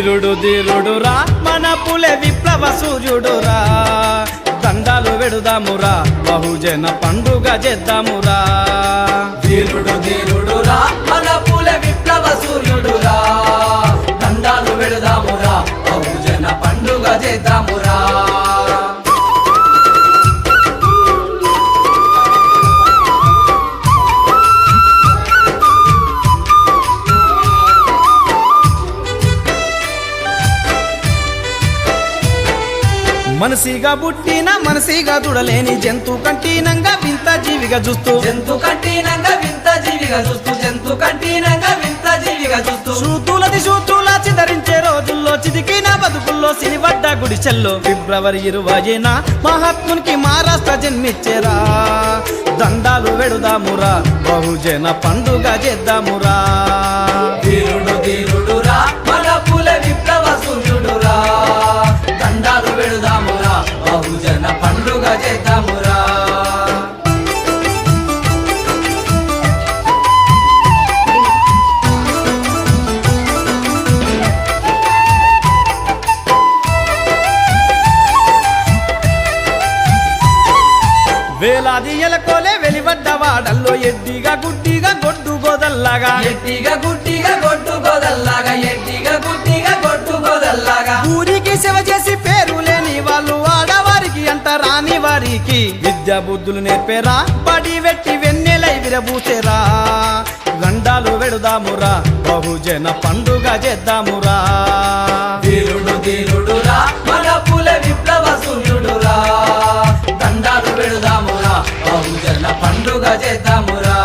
ధీరుడు ధీరుడురా మన పులె విప్లవ సూర్యుడురా దండాలు వెడుదామురా బహుజన పండుగ చేద్దామురా ధీరుడు ధీరుడురా మన పులె విప్లవ సూర్యుడురా దండాలు వెడుదామురా బహుజన పండుగ చేద్దామురా మనసిగా పుట్టిన మనసిగా దుడలేని జంతు కంటీనంగా వింత జీవిగా చూస్తూ జంతు కంటీనంగా వింత జీవిగా చూస్తూ జంతు కంటీనంగా వింత జీవిగా చూస్తూ శూతులది శూతులా చిదరించే రోజుల్లో చిదికిన బతుకుల్లో సినివడ్డ గుడిచెల్లో ఫిబ్రవరి 20న మహాత్మునికి మహారాష్ట్ర జన్మిచ్చేరా దండాలు వెడుదామురా బహుజన పండుగ చేద్దామురా ధీరుడు ధీరుడురా మన పులె విప్లవ సూర్యుడురా దండాలు వెడుదామురా బహుజన పండుగ చేద్దామురా వేలాది ఎలకోలే వెలివడ్డ వాడల్లో ఎడ్డిగా గుడ్డిగా గొడ్డు గోదల్లాగా ఎట్టిగా గుట్టిగా గొడ్డు గోదల్లాగా ఎట్టిగా గుట్టిగా గొడ్డు గోదల్లాగా ఊరికి సేవ చేసి పేరు లేని వాళ్ళు ఆడవారికి అంట రాని వారికి విద్యా బుద్ధులు నేర్పేరా బడి వెట్టి వెన్నెలై విరబూసేరా దండాలు వెడుదామురా బహుజన పండుగ చేద్దామురా ధీరుడు ధీరుడురా మన పులె విప్లవ సూర్యుడురా దండాలు వెడుదామురా బహుజన పండుగ చేద్దామురా